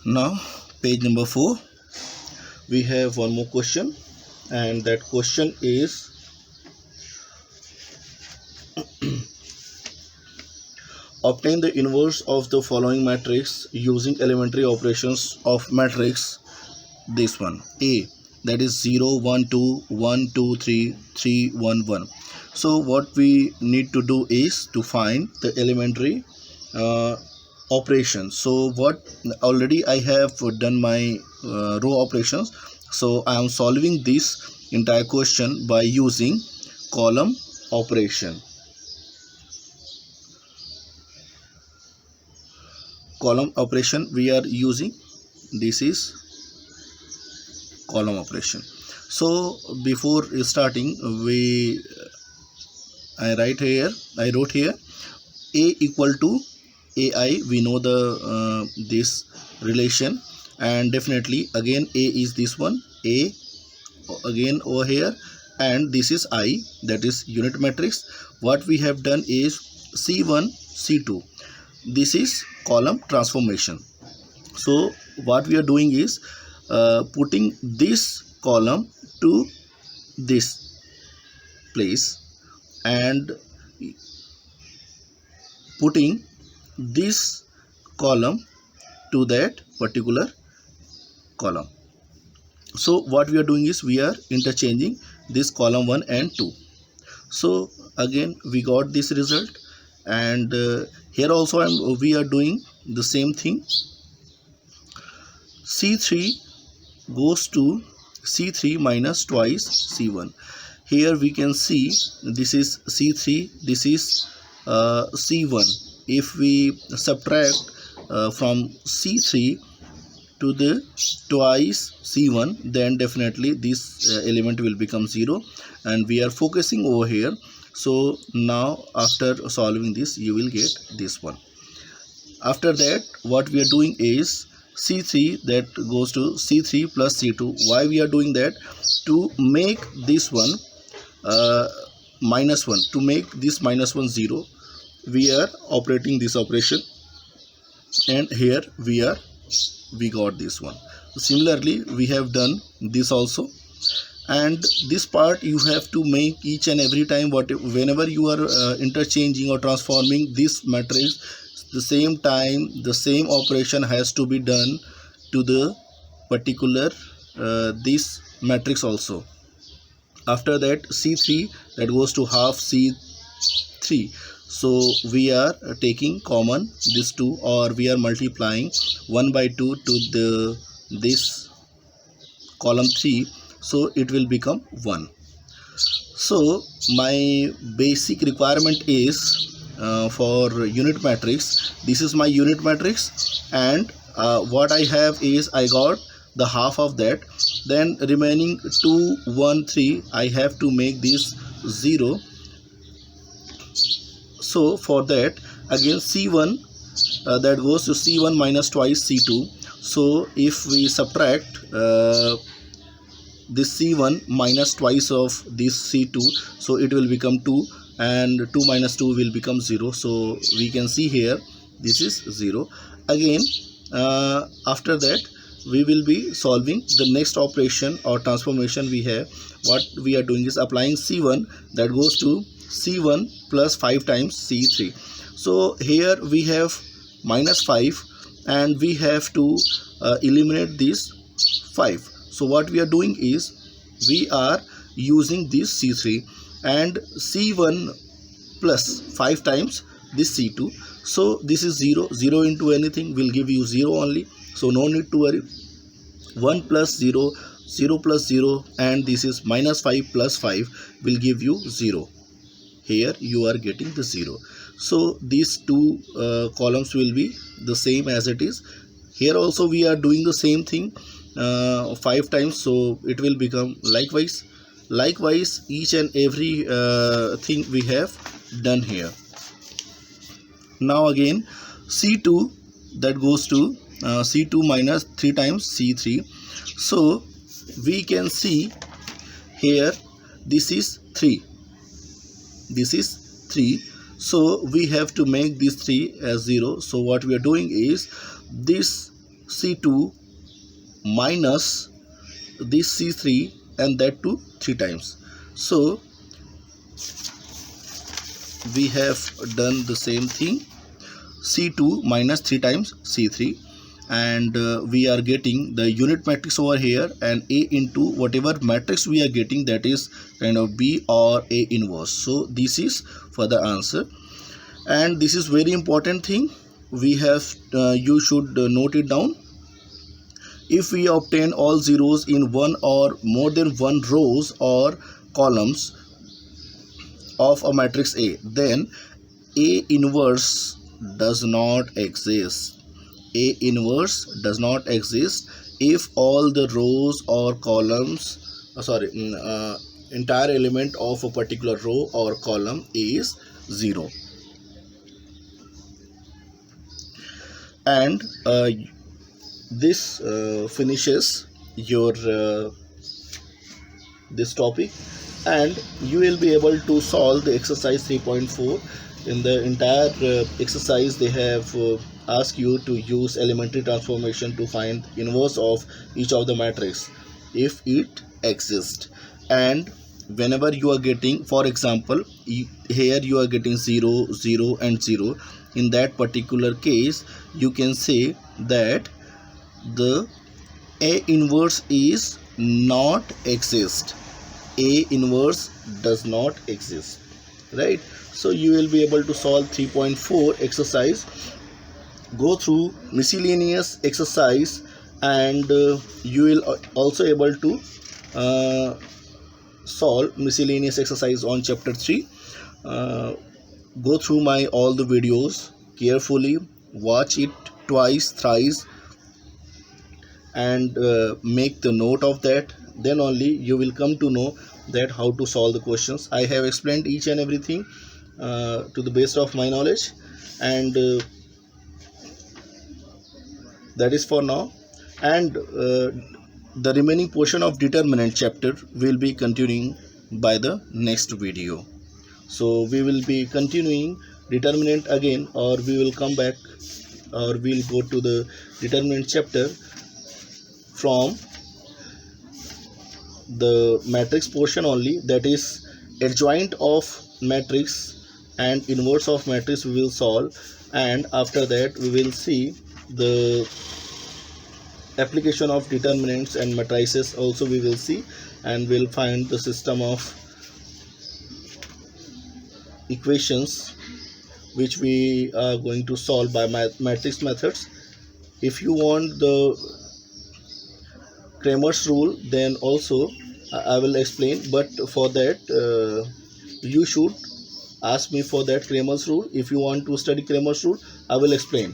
Now page number 4, we have one more question, and that question is obtain the inverse of the following matrix using elementary operations of matrix. This one A, that is 0 1 2 1 2 3 3 1 1. So what we need to do is to find the elementary operation. So what already I have done my row operations, so I am solving this entire question by using column operation. Column operation we are using, this is column operation. So before starting, I wrote here A equal to AI. We know the this relation, and definitely again A is this one, A again over here, and this is I, that is unit matrix. What we have done is C1 C2, this is column transformation. So what we are doing is putting this column to this place and putting this column to that particular column. So what we are doing is we are interchanging this column 1 and 2. So again we got this result, and here also we are doing the same thing. C3 goes to C3 minus twice C1. Here we can see this is C3, this is C1. If we subtract from C3 to the twice C1, then definitely this element will become 0, and we are focusing over here. So now after solving this, you will get this one. After that, what we are doing is C3 that goes to C3 plus C2. Why we are doing that? To make this one minus 1, to make this minus 1 0, we are operating this operation, and here we got this one. Similarly, we have done this also, and this part you have to make each and every time whenever you are interchanging or transforming this matrix. The same time the same operation has to be done to the particular this matrix also. After that, C3 that goes to half C3. So we are taking common this 2, or we are multiplying 1 by 2 to this column 3, so it will become 1. So my basic requirement is for unit matrix, this is my unit matrix, and what I have is I got the half of that, then remaining 2 1 3 I have to make this 0. So for that, again C1 that goes to C1 minus twice C2. So if we subtract this C1 minus twice of this C2, so it will become 2, and 2 minus 2 will become 0. So we can see here this is 0. Again after that, we will be solving the next operation or transformation we have. What we are doing is applying C1 that goes to C1 plus 5 times C3. So here we have minus 5, and we have to eliminate this 5. So what we are doing is we are using this C3, and C1 plus 5 times this C2. So this is 0. 0 into anything will give you 0 only, so no need to worry. 1 plus 0, 0 plus 0, and this is minus 5 plus 5 will give you 0. Here you are getting the 0. So these two columns will be the same as it is. Here also we are doing the same thing 5 times, so it will become likewise each and every thing we have done here. Now again C2 that goes to C2 minus 3 times C3. So we can see here this is 3, this is 3. So we have to make this 3 as 0. So what we are doing is this C2 minus this C3 and that too 3 times. So we have done the same thing, C2 minus 3 times C3, and we are getting the unit matrix over here, and A into whatever matrix we are getting, that is kind of B or A inverse. So this is for the answer, and this is very important thing. We have you should note it down. If we obtain all zeros in one or more than one rows or columns of a matrix A, then A inverse does not exist. A inverse does not exist if all the rows or columns, entire element of a particular row or column is 0. And this finishes your this topic, and you will be able to solve the exercise 3.4. In the entire exercise, they have asked you to use elementary transformation to find inverse of each of the matrix if it exists. And whenever you are getting, for example, here you are getting 0, 0 and 0, in that particular case you can say that the A inverse is not exist. A inverse does not exist, right? So you will be able to solve 3.4 exercise. Go through miscellaneous exercise, and you will also able to solve miscellaneous exercise on chapter 3. Go through my all the videos carefully, watch it twice, thrice, and make the note of that. Then only you will come to know that how to solve the questions. I have explained each and everything to the best of my knowledge, and that is for now. And the remaining portion of determinant chapter will be continuing by the next video. So we will be continuing determinant again, or we will come back, or we'll go to the determinant chapter from the matrix portion only, that is adjoint of matrix and inverse of matrix we will solve, and after that we will see the application of determinants and matrices also we will see, and we'll find the system of equations which we are going to solve by matrix methods. If you want the Cramer's rule, then also I will explain, but for that you should ask me for that Cramer's rule. If you want to study Cramer's rule, I will explain,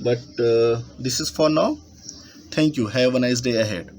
but this is for now. Thank you. Have a nice day ahead.